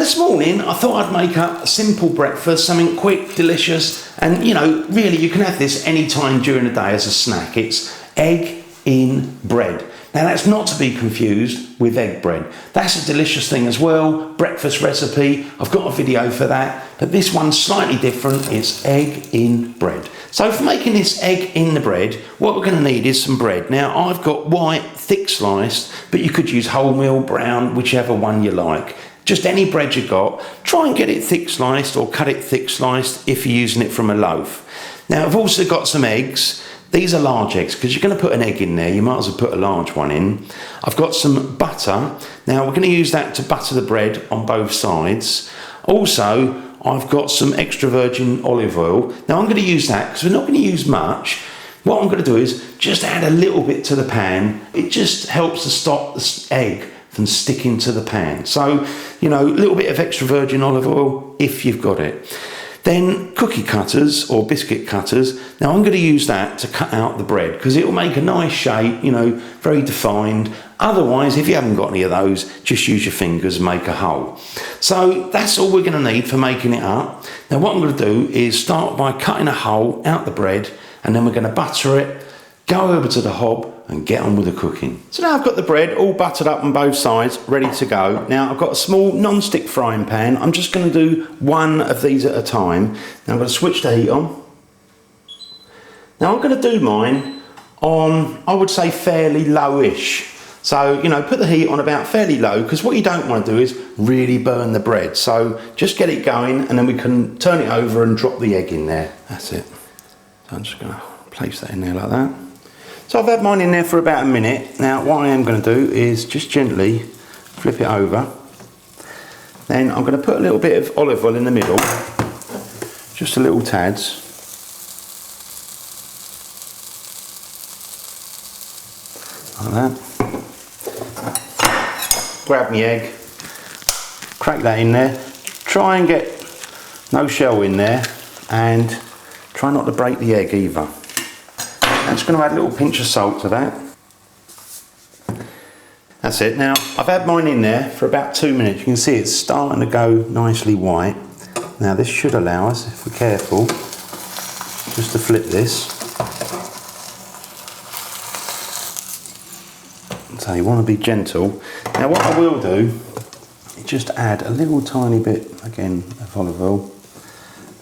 this morning I thought I'd make a simple breakfast, something quick, delicious, and you know, really you can have this any time during the day as a snack. It's egg in bread. Now that's not to be confused with egg bread. That's a delicious thing as well, breakfast recipe. I've got a video for that, but this one's slightly different. It's egg in bread. So for making this egg in the bread, what we're going to need is some bread. Now I've got white, thick sliced, but you could use wholemeal, brown, whichever one you like. Just any bread you got. Try and get it thick sliced or cut it thick sliced if you're using it from a loaf. Now I've also got some eggs. These are large eggs because you're going to put an egg in there. You might as well put a large one in. I've got some butter. Now we're going to use that to butter the bread on both sides. Also, I've got some extra virgin olive oil. Now I'm going to use that because we're not going to use much. What I'm going to do is just add a little bit to the pan. It just helps to stop the egg from sticking to the pan. So, you know, a little bit of extra virgin olive oil if you've got it. Then cookie cutters or biscuit cutters. Now I'm going to use that to cut out the bread because it will make a nice shape, you know, very defined. Otherwise, if you haven't got any of those, just use your fingers and make a hole. So that's all we're going to need for making it up. Now what I'm going to do is start by cutting a hole out the bread, and then we're going to butter it, go over to the hob and get on with the cooking. So now I've got the bread all buttered up on both sides, ready to go. Now I've got a small non-stick frying pan. I'm just going to do one of these at a time. Now I'm going to switch the heat on. Now I'm going to do mine on, I would say, fairly lowish. So, you know, put the heat on about fairly low, because what you don't want to do is really burn the bread. So just get it going and then we can turn it over and drop the egg in there. That's it. So I'm just going to place that in there like that. So I've had mine in there for about a minute. Now what I am going to do is just gently flip it over. Then I'm going to put a little bit of olive oil in the middle, just a little tads. Like that. Grab my egg, crack that in there. Try and get no shell in there, and try not to break the egg either. I'm just going to add a little pinch of salt to that. That's it. Now I've had mine in there for about 2 minutes. You can see it's starting to go nicely white. Now this should allow us, if we're careful, just to flip this. So you want to be gentle. Now what I will do is just add a little tiny bit again of olive oil,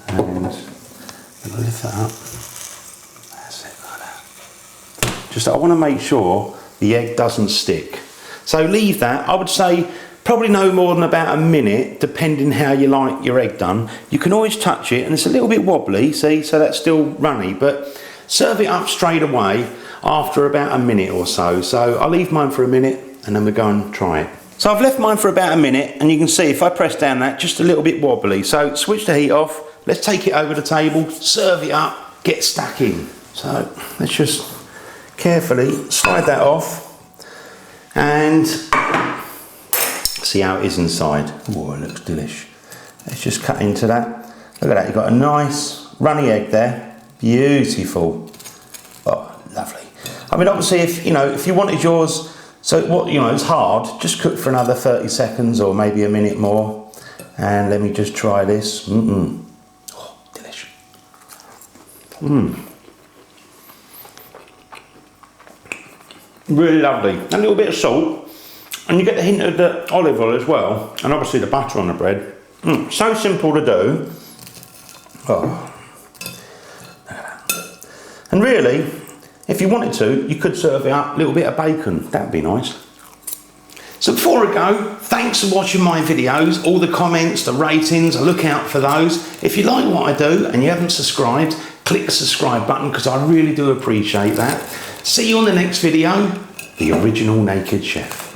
and lift that up. Just I want to make sure the egg doesn't stick. So leave that, I would say probably no more than about a minute, depending how you like your egg done. You can always touch it, and it's a little bit wobbly, see, so that's still runny, but serve it up straight away after about a minute or so. So I'll leave mine for a minute and then we'll go and try it. So I've left mine for about a minute, and you can see if I press down that, just a little bit wobbly. So switch the heat off, let's take it over the table, serve it up, get stuck in. So let's just carefully slide that off and see how it is inside. Oh, it looks delish. Let's just cut into that. Look at that, you've got a nice runny egg there. Beautiful. Oh, lovely. I mean, obviously, if you wanted yours, so what, you know, it's hard, just cook for another 30 seconds or maybe a minute more. And let me just try this. Oh, delish. Really lovely. A little bit of salt, and you get the hint of the olive oil as well, and obviously the butter on the bread. So simple to do. Oh, look at that. And really, if you wanted to, you could serve it up a little bit of bacon. That'd be nice. So before I go, thanks for watching my videos, all the comments, the ratings, I look out for those. If you like what I do and you haven't subscribed, click the subscribe button because I really do appreciate that. See you on the next video, The Original Naked Chef.